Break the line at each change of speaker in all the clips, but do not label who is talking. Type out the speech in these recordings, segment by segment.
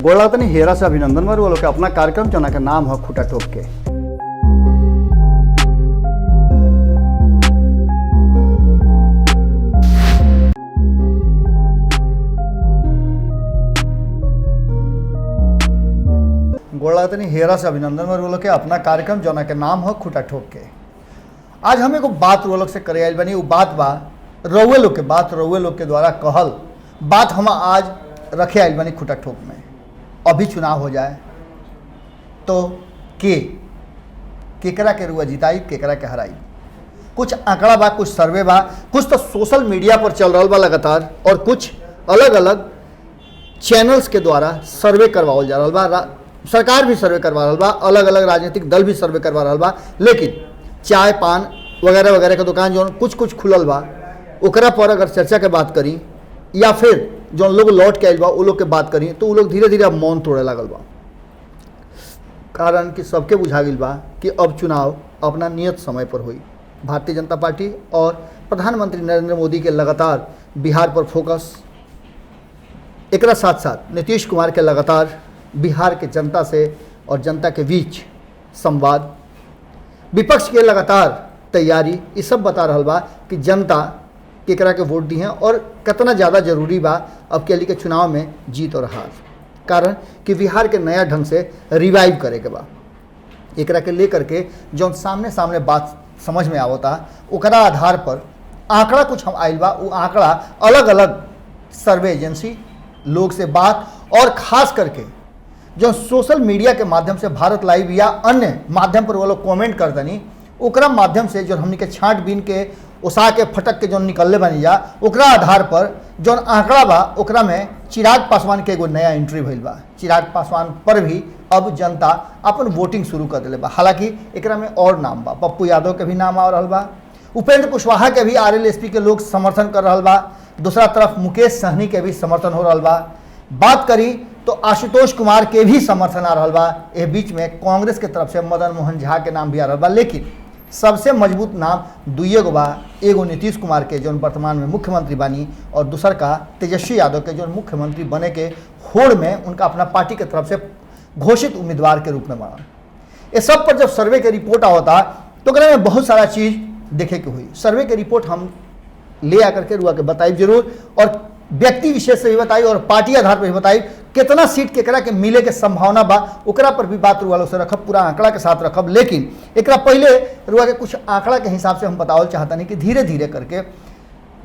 गोला तनी हेरा से अभिनंदन बार वो लोग के अपना कार्यक्रम जना के नाम है खूटा ठोक के। गोला तनी हेरा से अभिनंदन बार वो लोग के अपना कार्यक्रम जना के नाम है खूटा ठोक के। आज हम एगो बात वो लोग से करे आइल बनी, वो बात बा रउए लोग के बात, रउए लोग के द्वारा कहल बात हम आज रखे आइल बनी खूटा ठोक में। अभी चुनाव हो जाए तो केकरा के रुआ जिताई, केकरा के हराई। कुछ आंकड़ा बा, कुछ सर्वे बा, कुछ तो सोशल मीडिया पर चल रहा बा लगातार, और कुछ अलग अलग चैनल्स के द्वारा सर्वे करवावल जा रहा बा। सरकार भी सर्वे करवा रहा बा, अलग अलग राजनीतिक दल भी सर्वे करवा रहा बा, लेकिन चाय पान वगैरह वगैरह के दुकान जो कुछ खुलल बा ओकरा पर अगर चर्चा के बात करी या फिर जो लोग लौट के आइल बा वो लोग के बात करी तो वो लोग धीरे धीरे अब मौन तोड़े लागल बा। कारण कि सबके बुझा गई बा कि अब चुनाव अपना नियत समय पर हुई। भारतीय जनता पार्टी और प्रधानमंत्री नरेंद्र मोदी के लगातार बिहार पर फोकस, एकरा साथ साथ नीतीश कुमार के लगातार बिहार के जनता से और जनता के बीच संवाद, विपक्ष के लगातार तैयारी, ये सब बता रहा बा कि जनता केकरा के वोट दी हैं और कितना ज़्यादा जरूरी बा अब के लिए के चुनाव में जीत और हार। कारण कि बिहार के नया ढंग से रिवाइव करे के बा, एकरा के लेकर के जो सामने सामने बात समझ में आवता ओकरा आधार पर आंकड़ा कुछ हम आइल बा। वो आंकड़ा अलग अलग सर्वे एजेंसी लोग से बात, और ख़ास करके जो सोशल मीडिया के माध्यम से भारत लाइव या अन्य माध्यम पर वो लोग कॉमेंट कर दनी, ओकरा माध्यम से जो हमने के छाँटबीन के उसा के फटक के जो निकलने बनी जा, ओकरा आधार पर जो आंकड़ा बा ओकरा में चिराग पासवान के एगो नया एंट्री भइल बा। चिराग पासवान पर भी अब जनता अपन वोटिंग शुरू कर दिले बा। हालांकि एकरा में और नाम बा, पप्पू यादव के भी नाम आ रहा बा, उपेंद्र कुशवाहा के भी आरएलएसपी के लोग समर्थन कर रहा बा, दूसरा तरफ मुकेश सहनी के भी समर्थन हो रहा बा। बात करी तो आशुतोष कुमार के भी समर्थन आ रहा बा। ए बीच में कांग्रेस के तरफ से मदन मोहन झा के नाम भी आ रहा बा, लेकिन सबसे मजबूत नाम दुइये गो बा। एगो नीतीश कुमार के जो वर्तमान में मुख्यमंत्री बानी, और दूसर का तेजस्वी यादव के जो मुख्यमंत्री बने के होड़ में उनका अपना पार्टी के तरफ से घोषित उम्मीदवार के रूप में बना। ये सब पर जब सर्वे के रिपोर्ट आवता तो कहने में बहुत सारा चीज़ देखे के हुई। सर्वे के रिपोर्ट हम ले आकर के रुआ के बताई जरूर, और व्यक्ति विशेष से भी बताई और पार्टी आधार पर भी बताई कितना सीट केकरा के मिले के संभावना बा, ओकरा पर भी बात रुआ से रखब, पूरा आंकड़ा के साथ रखब। लेकिन एकरा पहले रुआ के कुछ आंकड़ा के हिसाब से हम बतावल चाहता नहीं कि धीरे धीरे करके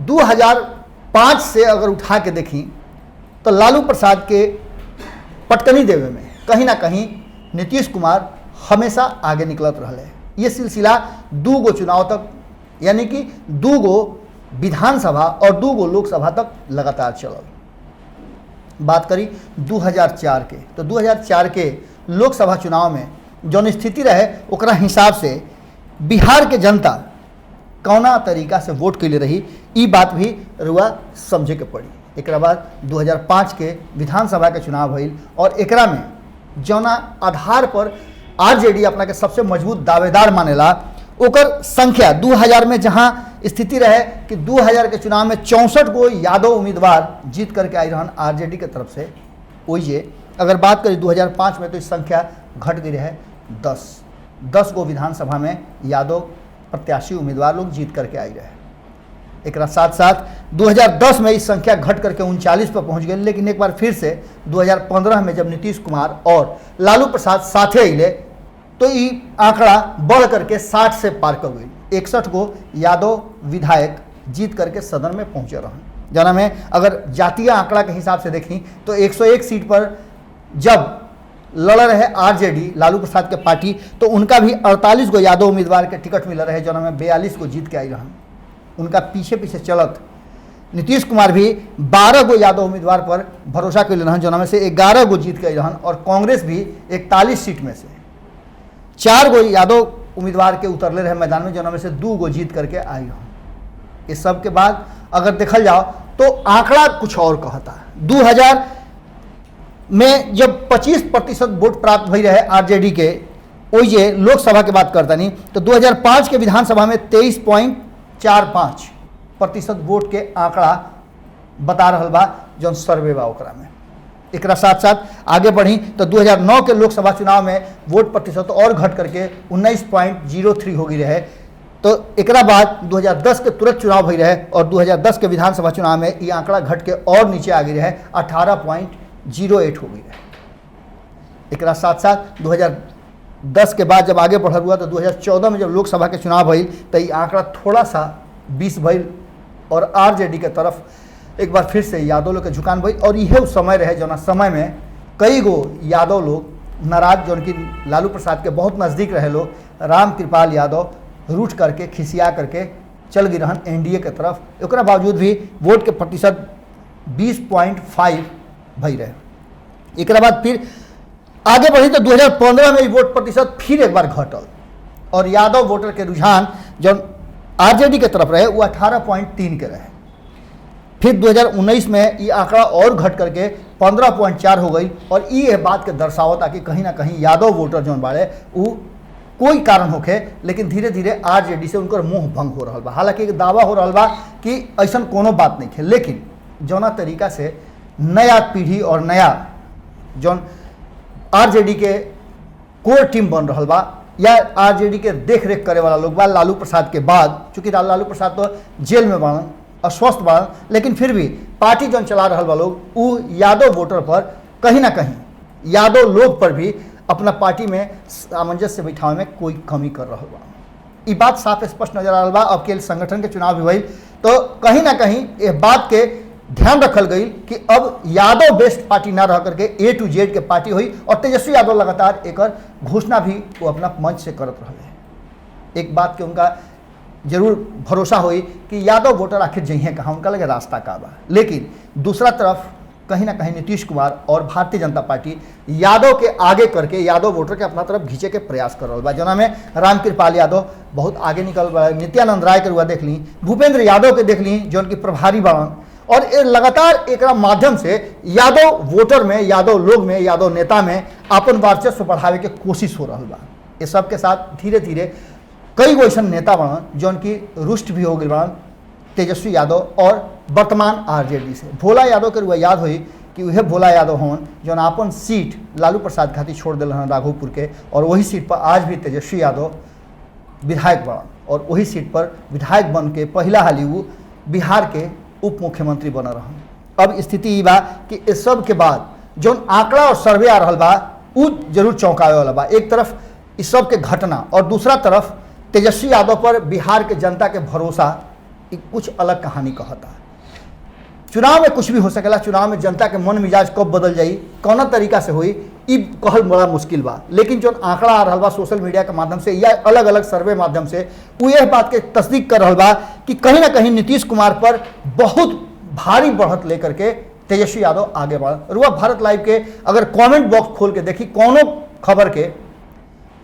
2005 से अगर उठा के देखी तो लालू प्रसाद के पटकनी देवे में कहीं ना कहीं नीतीश कुमार हमेशा आगे निकलत रहे। ये सिलसिला 2 गो चुनाव तक, यानी कि 2 गो विधानसभा और 2 गो लोकसभा तक लगातार चलल। बात करी 2004 के तो 2004 के लोकसभा चुनाव में जौन स्थिति रहे ओकरा हिसाब से बिहार के जनता कौना तरीका से वोट के लिए रही, ई बात भी रुआ समझे के पड़ी। एकरा बाद 2005 के विधानसभा के चुनाव भइल, और एकरा में जौना आधार पर आरजेडी अपना के सबसे मजबूत दावेदार मानेला, ओकर संख्या 2000 में जहां स्थिति रहे कि 2000 के चुनाव में 64 गो यादव उम्मीदवार जीत करके आई रहन आरजेडी के तरफ से, वही अगर बात करें 2005 में तो इस संख्या घट गई है 10 गो विधानसभा में यादव प्रत्याशी उम्मीदवार लोग जीत करके आई रहे। एक साथ साथ 2010 में इस संख्या घट करके 39 पर पहुंच गई, लेकिन एक बार फिर से 2015 में जब नीतीश कुमार और लालू प्रसाद साथे अले तो ये आंकड़ा बढ़ करके 60 से पार कर गई। 61 गो यादव विधायक जीत करके सदन में पहुंचे रहे। जना में अगर जातीय आंकड़ा के हिसाब से देखी तो 101 सीट पर जब लड़ रहे आरजेडी लालू प्रसाद के पार्टी, तो उनका भी 48 गो यादव उम्मीदवार के टिकट मिल रहे, जना में 42 को जीत के आई रहन। उनका पीछे पीछे चलत नीतीश कुमार भी 12 गो यादव उम्मीदवार पर भरोसा कर रहन, जना में से 11 गो जीत के आई रहन, और कांग्रेस भी 41 सीट में से 4 गो यादव उम्मीदवार के उतरले रहे मैदान में, जना में से 2 गो जीत करके आई रहन। इस सब के बाद अगर देखल जाओ तो आंकड़ा कुछ और कहता है। 2000 में जब 25% वोट प्राप्त भई रहे आरजेडी के, वही लोकसभा की बात करता नहीं तो 2005 के विधानसभा में 23.45% वोट के आंकड़ा बता रहा बा जौन सर्वे बा ओकरा में। एकरा साथ साथ आगे बढ़ी तो 2009 के लोकसभा चुनाव में वोट प्रतिशत और घट करके 19.03 हो गई रहे। तो एकरा बाद 2010 के तुरंत चुनाव भई रहे और 2010 के विधानसभा चुनाव में ये आंकड़ा घट के और नीचे आ गई रहे, 18.08 हो गई रहे। एकरा साथ साथ 2010 के बाद जब आगे बढ़ल हुआ तो 2014 में जब लोकसभा के चुनाव भइल तो ये आंकड़ा थोड़ा सा 20 भइल और आरजेडी के तरफ एक बार फिर से यादव लोग के झुकान भइल। और यह उस समय रहे जौना समय में कई गो यादव लोग नाराज, जौन की लालू प्रसाद के बहुत नज़दीक रहे लोग, राम कृपाल यादव रूठ करके खिसिया करके चल गई रहन एनडीए के तरफ। एकरा बावजूद भी वोट के प्रतिशत 20.5 भई रहे। एकरा बाद फिर आगे बढ़ी तो 2015 में वोट प्रतिशत फिर एक बार घटल और यादव वोटर के रुझान जब आरजेडी के तरफ रहे वो 18.3 के रहे। फिर 2019 में ये आंकड़ा और घट करके 15.4 हो गई और ये बात के दर्शावता कि कहीं ना कहीं यादव वोटर जौन बाड़े वो कोई कारण होखे लेकिन धीरे धीरे आरजेडी से उनकर मोह भंग हो रहा बा। हालांकि एक दावा हो रहा बा कि ऐसा कोनो बात नहीं है, लेकिन जौना तरीका से नया पीढ़ी और नया जौन आरजेडी के कोर टीम बन रहा बा या आरजेडी के देख रेख करे वाला लोग बा लालू प्रसाद के बाद, चूँकि लालू प्रसाद तो जेल में बाड़न, अस्वस्थ बाड़न, लेकिन फिर भी पार्टी जौन चला रहा बा लोग वो यादव वोटर पर कहीं ना कहीं यादव लोग पर भी अपना पार्टी में सामंजस्य बिठावे में कोई कमी कर रहा बा। ये बात साफ स्पष्ट नजर आ रहा बा। अब के संगठन के चुनाव भी भइल तो कहीं ना कहीं ये बात के ध्यान रखल गई कि अब यादव बेस्ड पार्टी ना रह करके ए टू जेड के पार्टी हुई और तेजस्वी यादव लगातार एक घोषणा भी वो अपना मंच से करत रहे। एक बात के उनका जरूर भरोसा हुई कि यादव वोटर आखिर जइहे कहाँ, उनका लगे रास्ता का बा। लेकिन दूसरा तरफ कहीं ना कहीं नीतीश कुमार और भारतीय जनता पार्टी यादव के आगे करके यादव वोटर के अपना तरफ खींचे के प्रयास कर रहा बा, जना में रामकृपाल यादव बहुत आगे निकल रहा है, नित्यानंद राय के रुआ देख ली, भूपेंद्र यादव के देख ली जो उनकी प्रभारी बाड़न और लगातार एक माध्यम से यादव वोटर में, यादव लोग में, यादव नेता में अपन वर्चस्व बढ़ावे के कोशिश हो रहा बा। ये सब के साथ धीरे धीरे कई गो ऐसा नेता बनन जो उनकी रुष्ट भी हो गई बनन तेजस्वी यादव और वर्तमान आरजेडी से। भोला यादव के रुआ याद हुई कि वह भोला यादव होन जो अपन सीट लालू प्रसाद खातिर छोड़ दिल राघोपुर के और वही सीट पर आज भी तेजस्वी यादव विधायक बनन और वही सीट पर विधायक बन के पहला हाली वो बिहार के उप मुख्यमंत्री बन रहा। अब स्थिति ये बा कि इस सब के बाद जो आंकड़ा और सर्वे आ रहा बा वो जरूर चौंकावे वाला बा। एक तरफ इस सब के घटना और दूसरा तरफ तेजस्वी यादव पर बिहार के जनता के भरोसा कुछ अलग कहानी कहता। चुनाव में कुछ भी हो सकेला, चुनाव में जनता के मन मिजाज कब बदल जाई, कौन तरीका से हुई, ये कहल बड़ा मुश्किल बा। लेकिन जो आंकड़ा आ रहा बा सोशल मीडिया के माध्यम से या अलग अलग सर्वे माध्यम से वो यह बात के तस्दीक कर रहा बा कि कहीं ना कहीं नीतीश कुमार पर बहुत भारी बढ़त लेकर के तेजस्वी यादव आगे बढ़। रुआ भारत लाइव के अगर कमेंट बॉक्स खोल के देखी कोनो खबर के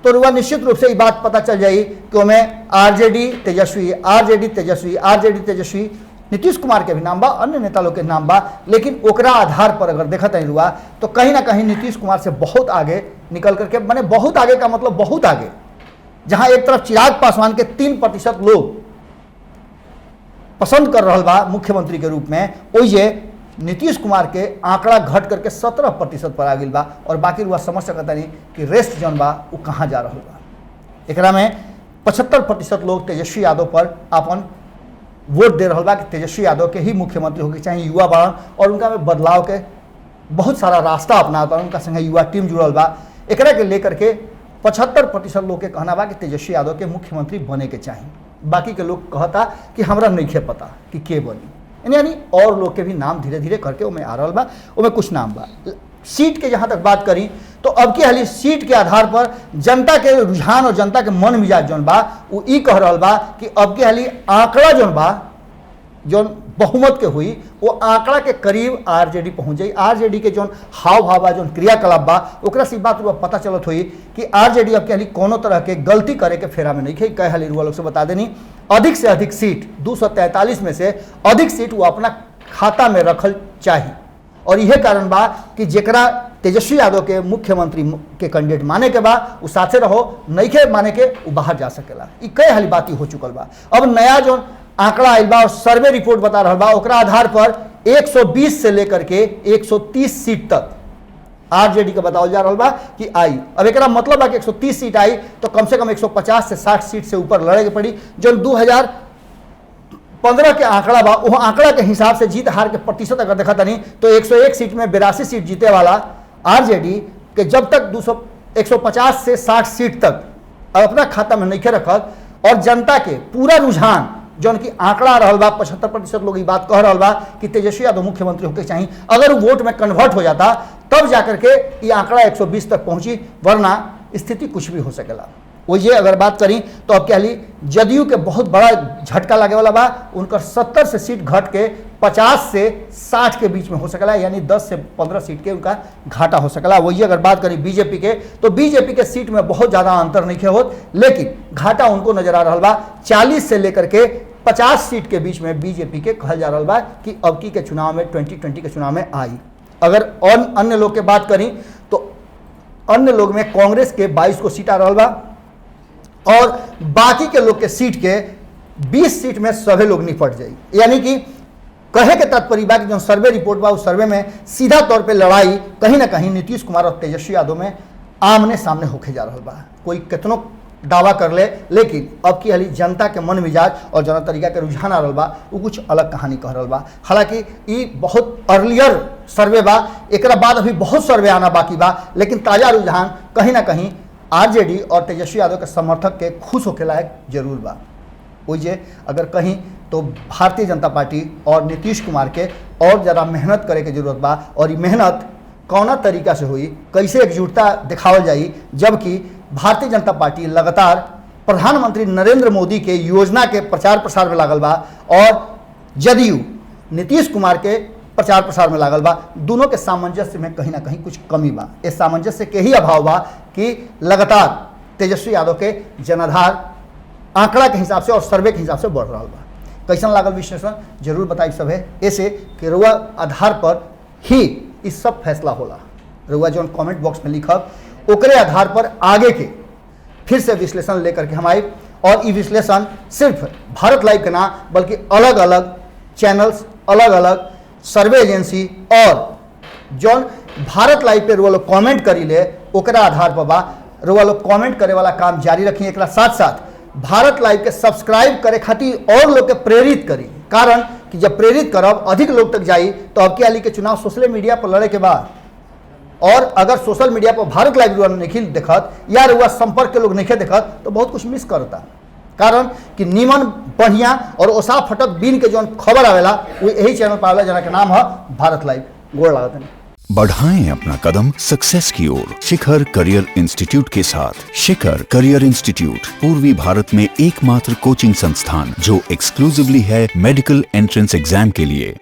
तो रुआ निश्चित रूप से ये बात पता चल जाई कि हमें RJD Tejashwi, RJD Tejashwi, RJD Tejashwi, Nitish Kumar के भी नाम बा, अन्य नेता लोग के नाम बा, लेकिन ओकरा आधार पर अगर देखा नहीं हुआ तो कहीं ना कहीं नीतीश कुमार से बहुत आगे निकल करके, माने बहुत आगे का मतलब बहुत आगे, जहां एक तरफ चिराग पासवान के 3% लोग पसंद कर रहा बा मुख्यमंत्री के रूप में, ओइजे नीतीश कुमार के आंकड़ा घट करके 17% पर आ गई बा और बाकी रुआ समझ सकता नहीं कि रेस्ट जौन बा वो कहाँ जा रहा बा। एकरा में 75% लोग तेजस्वी यादव पर अपन वोट दे रहा बा कि तेजस्वी यादव के ही मुख्यमंत्री होके चाहे युवा बाड़न और उनका में बदलाव के बहुत सारा रास्ता अपनाता, उनका संगे युवा टीम जुड़ल बा। एकरा के लेकर के 75% लोग के कहना बा कि तेजस्वी यादव के मुख्यमंत्री बने के चाहिए। बाकी के लोग कहता कि हमरा नहीं पता कि के बनी, यानी और लोग के भी नाम धीरे धीरे करके उमें आ रहा बा, उमें कुछ नाम बा। सीट के जहाँ तक बात करी तो अब की हाली सीट के आधार पर जनता के रुझान और जनता के मन मिजाज जौन बा वो ई कह रहा बा कि अब की हाली आंकड़ा जौन बा जौन बहुमत के हुई वो आंकड़ा के करीब आरजेडी पहुंच जाई। आरजेडी के जौन हाव भाव बा, जौन क्रियाकलाप बा, ओकरा से बात पता चलत हुई कि आरजेडी अब के हाली कोनो तरह के गलती करे के फेरा में नहीं है। कई हाली रुआ लोग से बता देनी अधिक से अधिक सीट 243 में से अधिक सीट वो अपना खाता में रखल चाहिए और यह कारण बा कि जेकरा तेजस्वी यादव के मुख्यमंत्री के कैंडिडेट माने के बा वो साथे रहो, नहीं के माने के वो बाहर जा सकेला। ये कई हाली बात हो चुकल बा। अब नया जो आंकड़ा आयल बा और सर्वे रिपोर्ट बता रहा बा ओकरा आधार पर 120 से लेकर के 130 सीट तक आरजेडी का बताओ जा रहा बा कि आई। अब एक मतलब बा कि 130 सीट आई तो कम से कम 150 से 60 सीट से ऊपर लड़े के पड़ी। जो 2015 के आंकड़ा बा वो आंकड़ा के हिसाब से जीत हार के प्रतिशत अगर देखा तनी तो 101 सीट में 82 सीट जीते वाला आरजेडी के जब तक 150 से 60 सीट तक अपना खाता में नहीं रखत और जनता के पूरा रुझान जो उनकी आंकड़ा रहल बा 75% लोग ये बात कह रहा बा कि तेजस्वी यादव मुख्यमंत्री होके चाहिए, अगर वो वोट में कन्वर्ट हो जाता तब जाकर के ये आंकड़ा 120 तक पहुंची, वरना स्थिति कुछ भी हो सकेला। वही अगर बात करी तो अब कह ली जदयू के बहुत बड़ा झटका लगे वाला बा, उनका 70 से सीट घट के 50 से 60 के बीच में हो सकला, यानी 10 से 15 सीट के उनका घाटा हो सकला। वही अगर बात करी बीजेपी के तो बीजेपी के सीट में बहुत ज़्यादा अंतर नहीं होत, लेकिन घाटा उनको नजर आ रहा बा 40 से लेकर के 50 सीट के बीच में बीजेपी के कहल जा रहा बा कि अबकी के चुनाव में 2020 के चुनाव में आई। अगर और अन्य लोग के बात करी तो अन्य लोग में कांग्रेस के 22 को सीट आ रहा बा और बाकी के लोग के सीट के 20 सीट में सभी लोग निपट जाए। यानी कि कहे के तात्पर्य बा कि जो सर्वे रिपोर्ट बा उस सर्वे में सीधा तौर पे लड़ाई कहीं ना कहीं नीतीश कुमार और तेजस्वी यादव में आमने सामने होके जा रहा बा। कोई कितनों दावा कर ले, लेकिन अब की हाली जनता के मन मिजाज और जना तरीका के रुझान आ रहा बा वो कुछ अलग कहानी कह रहा बा। हालांकि ये बहुत अर्लियर सर्वे बा, एक बाद अभी बहुत सर्वे आना बाकी बा, लेकिन ताज़ा रुझान कहीं ना कहीं आरजेडी और तेजस्वी यादव के समर्थक के खुश होके लायक जरूर बा। वही अगर कहीं तो भारतीय जनता पार्टी और नीतीश कुमार के और ज़रा मेहनत करे के जरूरत बा, और ये मेहनत कौना तरीका से हुई, कैसे एकजुटता दिखावल जाई, जबकि भारतीय जनता पार्टी लगातार प्रधानमंत्री नरेंद्र मोदी के योजना के प्रचार प्रसार में लागल बा और जदयू नीतीश कुमार के प्रचार प्रसार में लागल बा। दोनों के सामंजस्य में कहीं ना कहीं कुछ कमी बा। इस सामंजस्य के ही अभाव बा कि लगातार तेजस्वी यादव के जनाधार आंकड़ा के हिसाब से और सर्वे के हिसाब से बढ़ रहा बा। कैसन लागल विश्लेषण जरूर बताई सब है, ऐसे कि रुआ आधार पर ही इस सब फैसला होला। रुआ जो कमेंट बॉक्स में लिखब ओकरे आधार पर आगे के फिर से विश्लेषण लेकर के हम आए, और ये विश्लेषण सिर्फ भारत लाइव के ना बल्कि अलग अलग चैनल्स, अलग अलग सर्वे एजेंसी और जौन भारत लाइव पे रुआ लोग कमेंट करी ले ओकरा आधार पर बा। रुआ लोग कमेंट करे वाला काम जारी रखी, एक साथ साथ भारत लाइव के सब्सक्राइब करे खातिर और लोग के प्रेरित करी, कारण कि जब प्रेरित करब अधिक लोग तक जाई तो अब के के चुनाव सोशल मीडिया पर लड़े के बाद, और अगर सोशल मीडिया पर भारत लाइव रुआ नहीं देखत या रुआ संपर्क के लोग नहीं देखत तो बहुत कुछ मिस करता, कारण कि नीमन बढ़िया और ओसा फटक बीन के जो खबर आवेला वो यही चैनल पर आवेला जना के नाम है भारत लाइव। गोड़ लागत है।
बढ़ाएं अपना कदम सक्सेस की ओर शिखर करियर इंस्टीट्यूट के साथ। शिखर करियर इंस्टीट्यूट पूर्वी भारत में एकमात्र कोचिंग संस्थान जो एक्सक्लूसिवली है मेडिकल एंट्रेंस एग्जाम के लिए।